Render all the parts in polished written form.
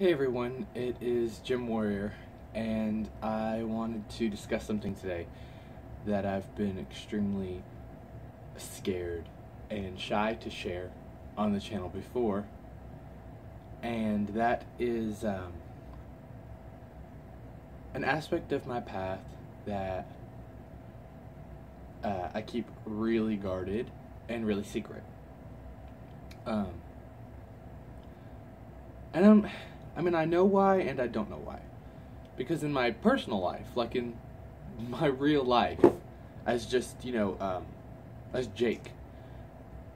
Hey everyone, it is Jim Warrior, and I wanted to discuss something today that I've been extremely scared and shy to share on the channel before, and that is an aspect of my path that I keep really guarded and really secret. Um, and I know why and I don't know why. Because in my personal life, like in my real life, as just, as Jake,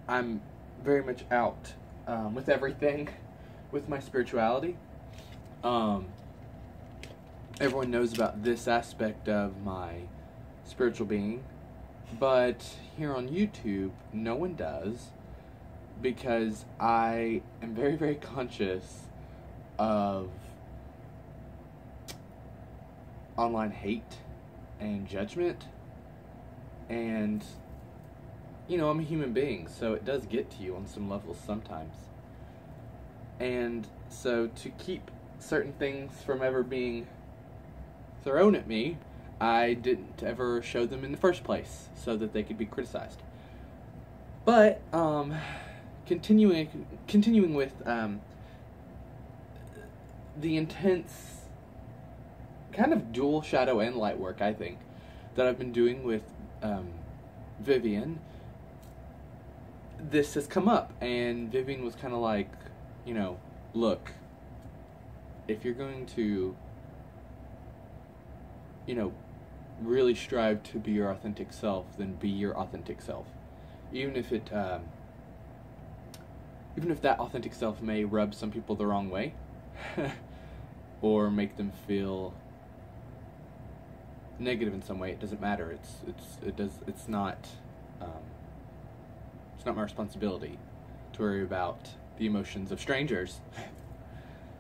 I'm very much out with everything, with my spirituality. Everyone knows about this aspect of my spiritual being, but here on YouTube, no one does, because I am very, very conscious of online hate and judgment, and I'm a human being, so it does get to you on some levels sometimes. And so to keep certain things from ever being thrown at me, I didn't ever show them in the first place so that they could be criticized. But continuing with the intense kind of dual shadow and light work, I think, that I've been doing with Vivian, this has come up, and Vivian was kind of like, look, if you're going to, really strive to be your authentic self, then be your authentic self. Even if that authentic self may rub some people the wrong way, or make them feel negative in some way, it doesn't matter. It's not my responsibility to worry about the emotions of strangers.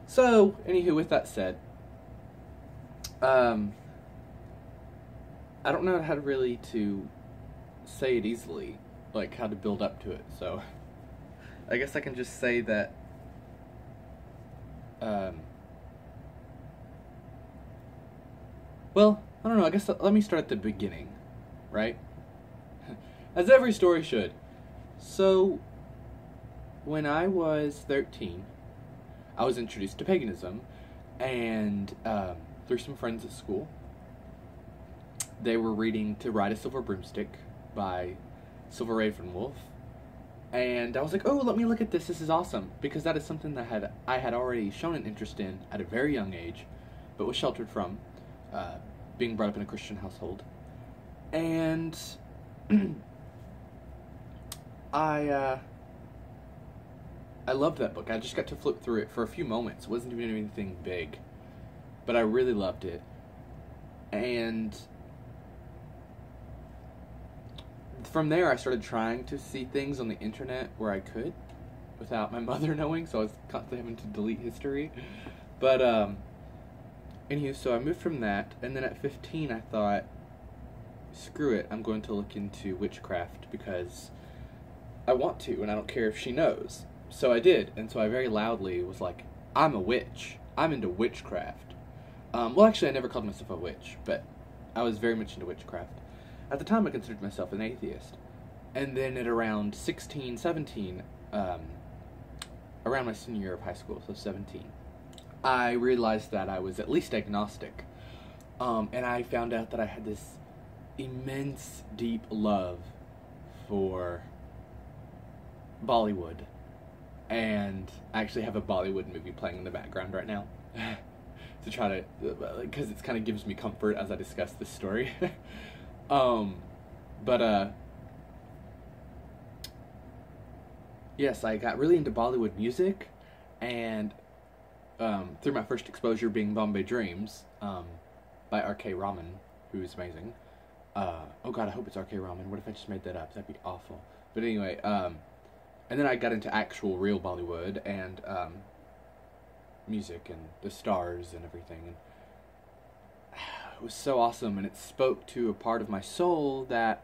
So, anywho, with that said, I don't know how to really to say it easily, like how to build up to it. So, I guess I can just say that well, I don't know, I guess let me start at the beginning, right? As every story should. So, when I was 13, I was introduced to paganism, and through some friends at school, they were reading To Ride a Silver Broomstick by Silver Ravenwolf, and I was like, oh, let me look at this is awesome, because that is something that I had already shown an interest in at a very young age, but was sheltered from, being brought up in a Christian household. And I loved that book. I just got to flip through it for a few moments. It wasn't even anything big, but I really loved it. And from there, I started trying to see things on the internet where I could, without my mother knowing, so I was constantly having to delete history. But, anywho, so I moved from that, and then at 15, I thought, screw it, I'm going to look into witchcraft, because I want to, and I don't care if she knows. So I did, and so I very loudly was like, I'm a witch. I'm into witchcraft. Well, actually, I never called myself a witch, but I was very much into witchcraft. At the time, I considered myself an atheist. And then at around 16, 17, around my senior year of high school, so 17, I realized that I was at least agnostic. And I found out that I had this immense, deep love for Bollywood. And I actually have a Bollywood movie playing in the background right now. To try to, because it kind of gives me comfort as I discuss this story. Yes, I got really into Bollywood music, and through my first exposure being Bombay Dreams, by R.K. Raman, who's amazing. Oh god, I hope it's R.K. Raman. What if I just made that up? That'd be awful. But anyway, and then I got into actual real Bollywood, and music, and the stars, and everything, and it was so awesome, and it spoke to a part of my soul that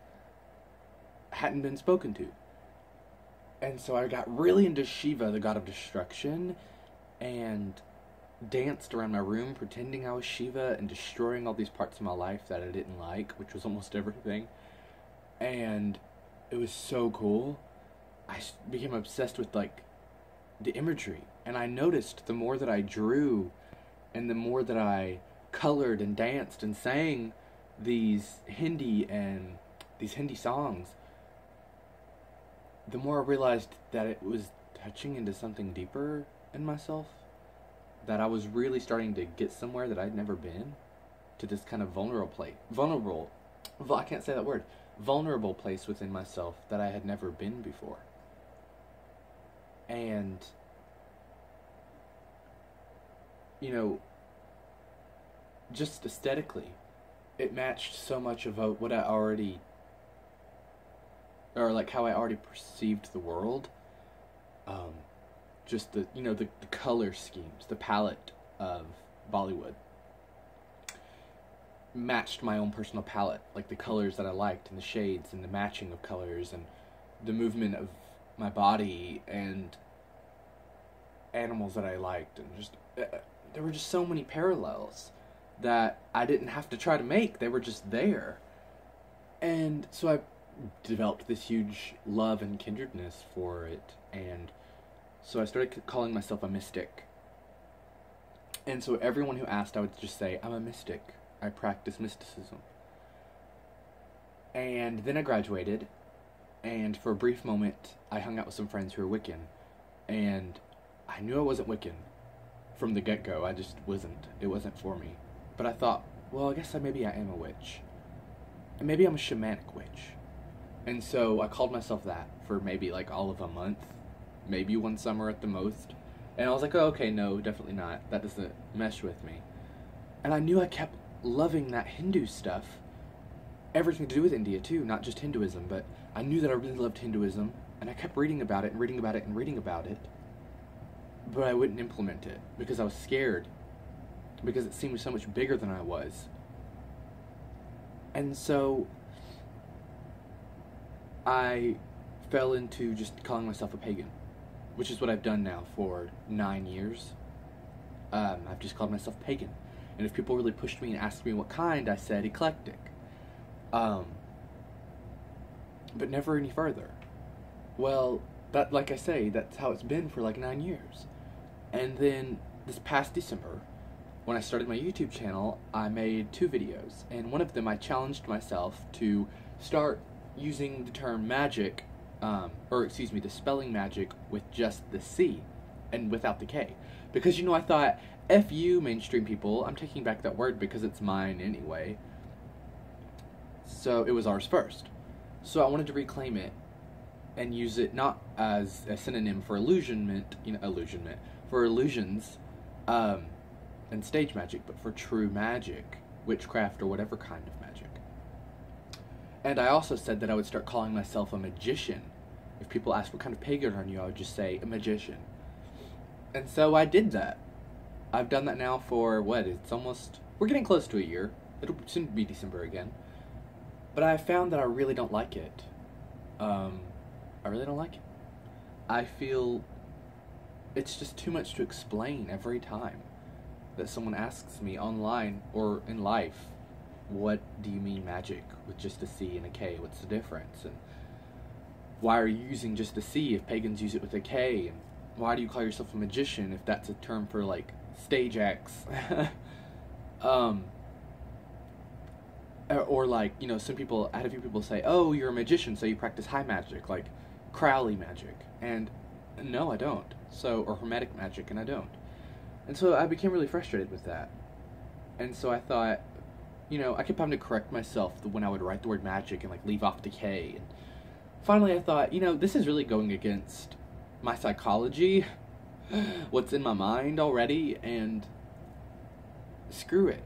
hadn't been spoken to. And so I got really into Shiva, the god of destruction, and danced around my room pretending I was Shiva and destroying all these parts of my life that I didn't like, which was almost everything. And it was so cool. Became obsessed with like the imagery, and I noticed the more that I drew and the more that I colored and danced and sang these Hindi songs, the more I realized that it was touching into something deeper in myself, that I was really starting to get somewhere that I'd never been, to this kind of I can't say that word, vulnerable place within myself that I had never been before. And, you know, just aesthetically, it matched so much of what I already, or like how I already perceived the world. Just the color schemes, the palette of Bollywood matched my own personal palette, like the colors that I liked and the shades and the matching of colors and the movement of my body and animals that I liked, and just there were just so many parallels that I didn't have to try to make. They were just there. And so I developed this huge love and kindredness for it, and so I started calling myself a mystic. And so everyone who asked, I would just say, I'm a mystic. I practice mysticism. And then I graduated, and for a brief moment, I hung out with some friends who were Wiccan, and I knew I wasn't Wiccan from the get-go. I just wasn't. It wasn't for me. But I thought, well, I guess maybe I am a witch. And maybe I'm a shamanic witch. And so I called myself that for maybe like all of a month, maybe one summer at the most. And I was like, oh, okay, no, definitely not. That doesn't mesh with me. And I knew I kept loving that Hindu stuff. Everything to do with India, too, not just Hinduism. But I knew that I really loved Hinduism. And I kept reading about it and reading about it and reading about it. But I wouldn't implement it because I was scared. Because it seemed so much bigger than I was. And so I fell into just calling myself a pagan, which is what I've done now for 9 years. I've just called myself pagan. And if people really pushed me and asked me what kind, I said eclectic. But never any further. Well, that, like I say, that's how it's been for like 9 years. And then this past December, when I started my YouTube channel, I made 2 videos. And one of them I challenged myself to start using the term magic, the spelling magic with just the C and without the K. Because, I thought, F you, mainstream people, I'm taking back that word because it's mine anyway. So it was ours first. So I wanted to reclaim it and use it not as a synonym for for illusions, and stage magic, but for true magic, witchcraft, or whatever kind of magic. And I also said that I would start calling myself a magician. If people asked what kind of pagan are you, I would just say a magician. And so I did that. I've done that now for, we're getting close to a year. It'll soon be December again. But I found that I really don't like it. I really don't like it. I feel it's just too much to explain every time that someone asks me online or in life, what do you mean magic with just a C and a K? What's the difference? And why are you using just a C if pagans use it with a K? And why do you call yourself a magician if that's a term for like stage acts? Or like, I had a few people say, oh, you're a magician, so you practice high magic, like Crowley magic. And no, I don't. Or Hermetic magic, and I don't. And so I became really frustrated with that. And so I thought, I kept having to correct myself when I would write the word magic and like leave off the K. And finally I thought, this is really going against my psychology, what's in my mind already, and screw it.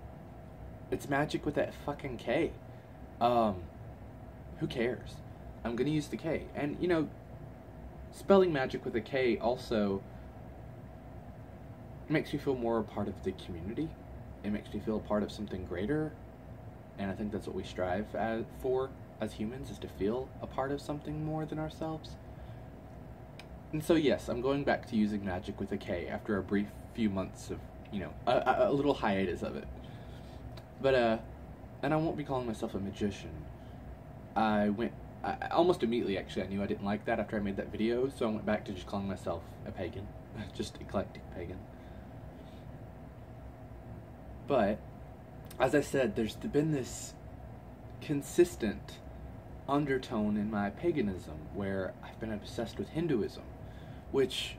It's magic with that fucking K. Who cares? I'm gonna use the K. And, spelling magic with a K also makes me feel more a part of the community. It makes me feel a part of something greater. And I think that's what we strive for as humans, is to feel a part of something more than ourselves. And so yes, I'm going back to using magic with a K after a brief few months of, a little hiatus of it. But, and I won't be calling myself a magician. I almost immediately, actually, I knew I didn't like that after I made that video, so I went back to just calling myself a pagan. Just eclectic pagan. But, as I said, there's been this consistent undertone in my paganism where I've been obsessed with Hinduism, which,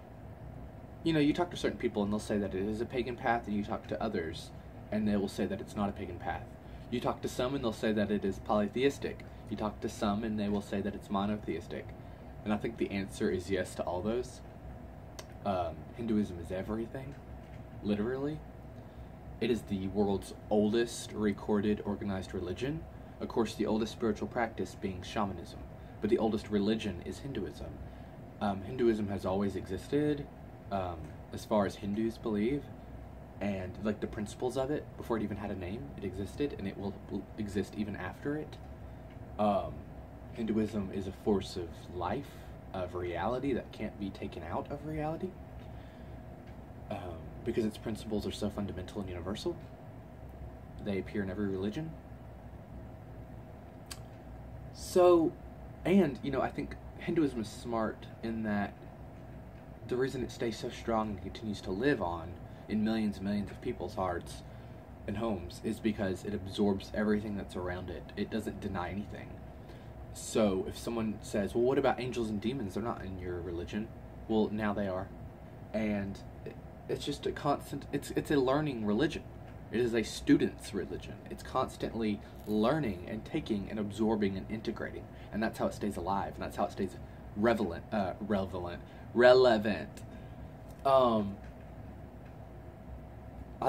you talk to certain people and they'll say that it is a pagan path, and you talk to others and they will say that it's not a pagan path. You talk to some and they'll say that it is polytheistic. You talk to some and they will say that it's monotheistic. And I think the answer is yes to all those. Hinduism is everything, literally. It is the world's oldest recorded organized religion. Of course, the oldest spiritual practice being shamanism. But the oldest religion is Hinduism. Hinduism has always existed, as far as Hindus believe. And, like, the principles of it, before it even had a name, it existed, and it will exist even after it. Hinduism is a force of life, of reality that can't be taken out of reality. Because its principles are so fundamental and universal. They appear in every religion. So, and, I think Hinduism is smart in that the reason it stays so strong and continues to live on in millions and millions of people's hearts and homes is because it absorbs everything that's around it. It doesn't deny anything. So if someone says, well, what about angels and demons? They're not in your religion. Well, now they are. And it's just a constant, it's a learning religion. It is a student's religion. It's constantly learning and taking and absorbing and integrating. And that's how it stays alive. And that's how it stays relevant. I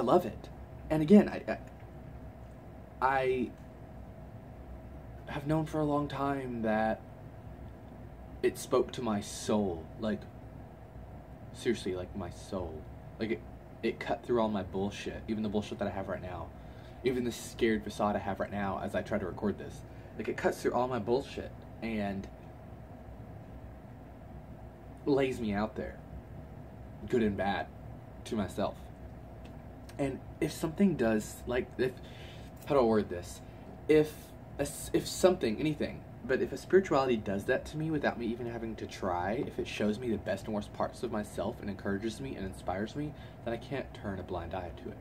love it. And again, I have known for a long time that it spoke to my soul. Like, seriously, like my soul. Like, it cut through all my bullshit, even the bullshit that I have right now. Even the scared facade I have right now as I try to record this. Like, it cuts through all my bullshit and lays me out there, good and bad, to myself. And if something does, like, how do I word this? If something, anything, but if a spirituality does that to me without me even having to try, if it shows me the best and worst parts of myself and encourages me and inspires me, then I can't turn a blind eye to it.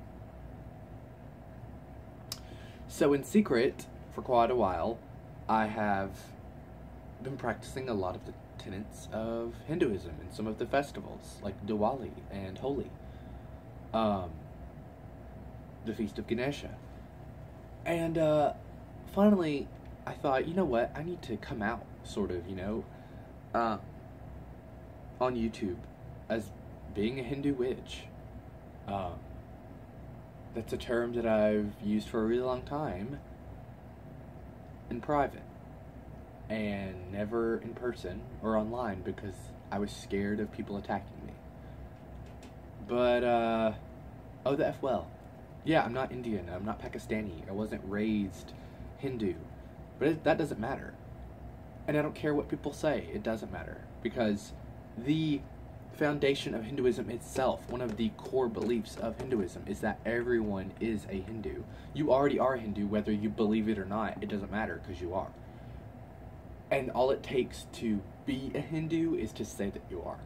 So in secret, for quite a while, I have been practicing a lot of the tenets of Hinduism and some of the festivals, like Diwali and Holi. The Feast of Ganesha. And finally, I thought, you know what, I need to come out, sort of, on YouTube as being a Hindu witch. That's a term that I've used for a really long time in private and never in person or online because I was scared of people attacking me. But, oh, the F well. Yeah, I'm not Indian, I'm not Pakistani, I wasn't raised Hindu, but that doesn't matter. And I don't care what people say, it doesn't matter, because the foundation of Hinduism itself, one of the core beliefs of Hinduism, is that everyone is a Hindu. You already are a Hindu, whether you believe it or not, it doesn't matter, because you are. And all it takes to be a Hindu is to say that you are.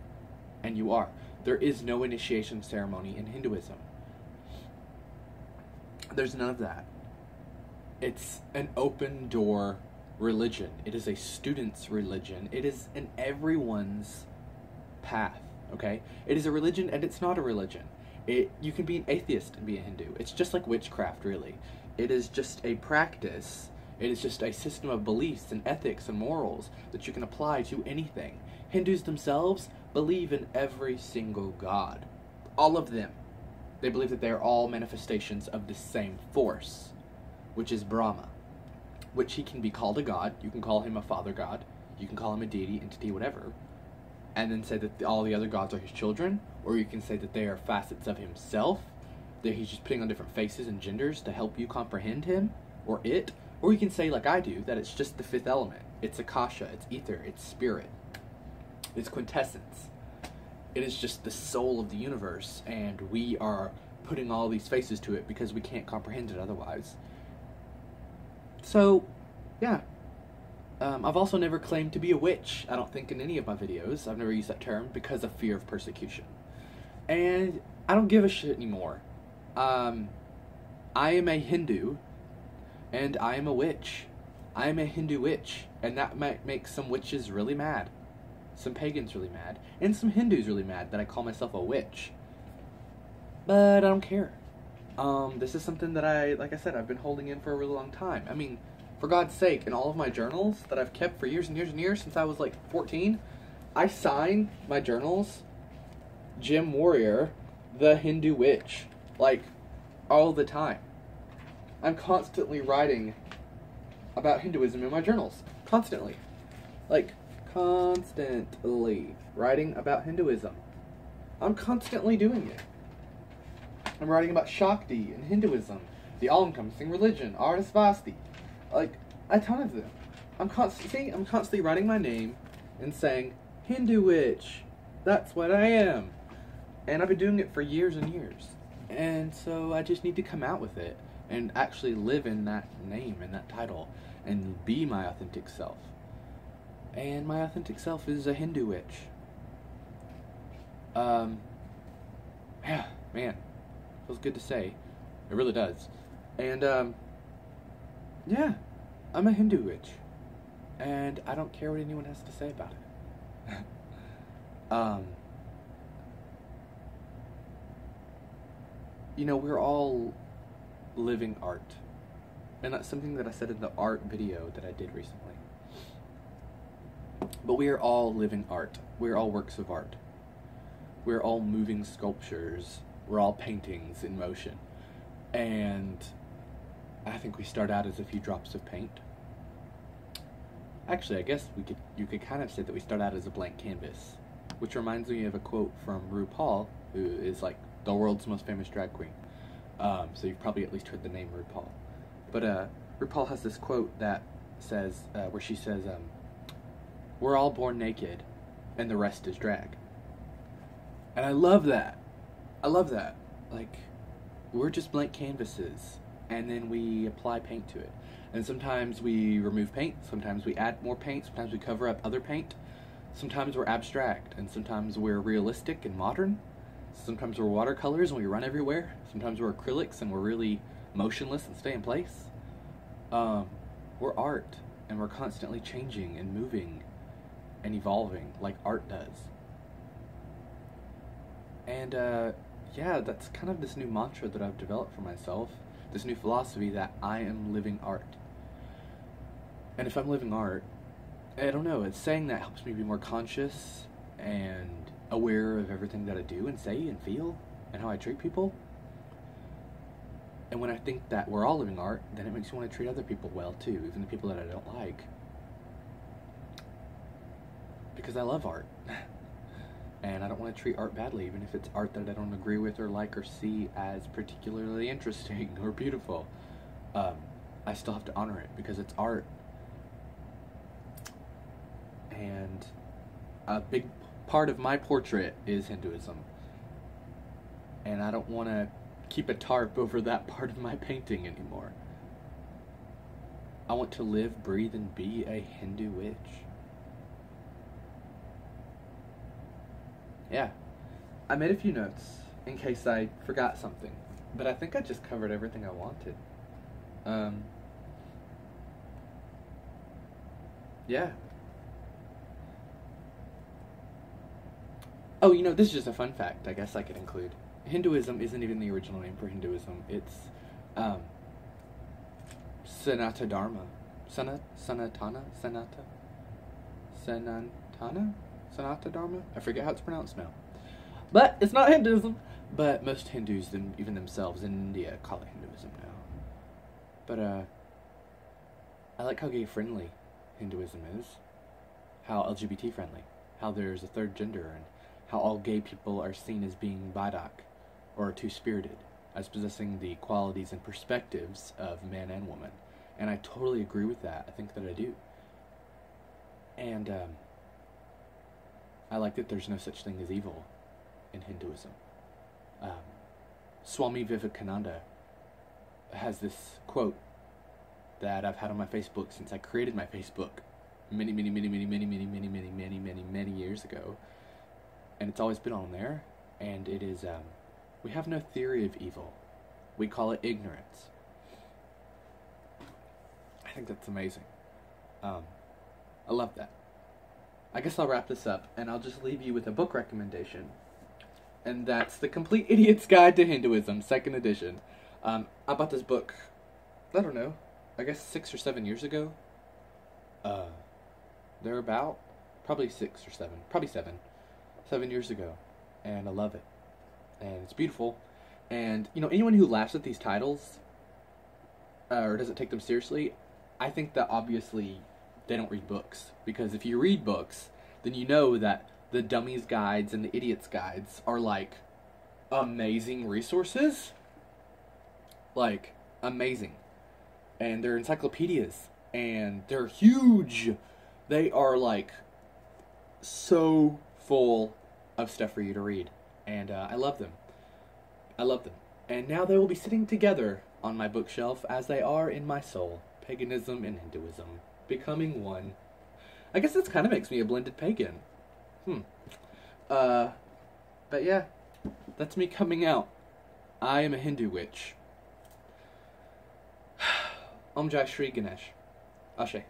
And you are. There is no initiation ceremony in Hinduism. There's none of that. It's an open door religion. It is a student's religion. It is in everyone's path, okay? It is a religion and it's not a religion. You can be an atheist and be a Hindu. It's just like witchcraft, really. It is just a practice. It is just a system of beliefs and ethics and morals that you can apply to anything. Hindus themselves believe in every single god. All of them. They believe that they are all manifestations of the same force, which is Brahma, which he can be called a god. You can call him a father god. You can call him a deity, entity, whatever, and then say that all the other gods are his children, or you can say that they are facets of himself, that he's just putting on different faces and genders to help you comprehend him, or it, or you can say, like I do, that it's just the fifth element. It's Akasha, it's ether, it's spirit, it's quintessence. It is just the soul of the universe, and we are putting all these faces to it because we can't comprehend it otherwise. So, yeah. I've also never claimed to be a witch. I don't think in any of my videos. I've never used that term because of fear of persecution. And I don't give a shit anymore. I am a Hindu, and I am a witch. I am a Hindu witch, and that might make some witches really mad. Some pagans really mad, and some Hindus really mad that I call myself a witch. But I don't care. This is something that like I said, I've been holding in for a really long time. I mean, for God's sake, in all of my journals that I've kept for years and years and years since I was like 14, I sign my journals Jim Warrior, the Hindu witch, like all the time. I'm constantly writing about Hinduism in my journals. Constantly. Like, constantly writing about Hinduism. I'm constantly doing it. I'm writing about Shakti and Hinduism, the all-encompassing religion, Arsvasti, like a ton of them. I'm constantly writing my name and saying, Hindu witch, that's what I am. And I've been doing it for years and years. And so I just need to come out with it and actually live in that name and that title and be my authentic self. And my authentic self is a Hindu witch. Yeah, man. Feels good to say. It really does. And, yeah. I'm a Hindu witch. And I don't care what anyone has to say about it. You know, we're all living art. And that's something that I said in the art video that I did recently. But we are all living art. We're all works of art. We're all moving sculptures. We're all paintings in motion. And I think we start out as a few drops of paint. Actually, I guess you could kind of say that we start out as a blank canvas. Which reminds me of a quote from RuPaul, who is like the world's most famous drag queen. So you've probably at least heard the name RuPaul. But RuPaul has this quote that says, where she says, we're all born naked, and the rest is drag. And I love that. I love that. Like, we're just blank canvases, and then we apply paint to it. And sometimes we remove paint, sometimes we add more paint, sometimes we cover up other paint. Sometimes we're abstract, and sometimes we're realistic and modern. Sometimes we're watercolors and we run everywhere. Sometimes we're acrylics and we're really motionless and stay in place. We're art, and we're constantly changing and moving and evolving like art does. And yeah, that's kind of this new mantra that I've developed for myself, this new philosophy that I am living art. And if I'm living art, I don't know, it's saying that helps me be more conscious and aware of everything that I do and say and feel and how I treat people. And when I think that we're all living art, then it makes me want to treat other people well too, even the people that I don't like. Because I love art. And I don't want to treat art badly, even if it's art that I don't agree with or like or see as particularly interesting or beautiful. I still have to honor it because it's art. And a big part of my portrait is Hinduism. And I don't want to keep a tarp over that part of my painting anymore. I want to live, breathe, and be a Hindu witch. Yeah, I made a few notes in case I forgot something, but I think I just covered everything I wanted. Yeah. Oh, you know, this is just a fun fact I guess I could include. Hinduism isn't even the original name for Hinduism. It's, Sanata Dharma. Sanatana Dharma? I forget how it's pronounced now. But it's not Hinduism. But most Hindus, even themselves in India, call it Hinduism now. But, I like how gay-friendly Hinduism is. How LGBT-friendly. How there's a third gender, and how all gay people are seen as being Badak, or two-spirited, as possessing the qualities and perspectives of man and woman. And I totally agree with that. I think that I do. And, I like that there's no such thing as evil in Hinduism. Swami Vivekananda has this quote that I've had on my Facebook since I created my Facebook many years ago, and it's always been on there. And it is, we have no theory of evil. We call it ignorance. I think that's amazing. I love that. I guess I'll wrap this up, and I'll just leave you with a book recommendation. And that's The Complete Idiot's Guide to Hinduism, 2nd edition. I bought this book, I don't know, I guess 6 or 7 years ago. They're about, probably 6 or 7, probably 7 years ago. And I love it. And it's beautiful. And, you know, anyone who laughs at these titles, or doesn't take them seriously, I think that obviously they don't read books. Because if you read books, then you know that the dummies' guides and the idiots' guides are, like, amazing resources. Like, amazing. And they're encyclopedias. And they're huge. They are, like, so full of stuff for you to read. And I love them. I love them. And now they will be sitting together on my bookshelf as they are in my soul. Paganism and Hinduism. Becoming one. I guess this kind of makes me a blended pagan. But yeah, that's me coming out. I am a Hindu witch. Om Jai Shri Ganesh. Ashe.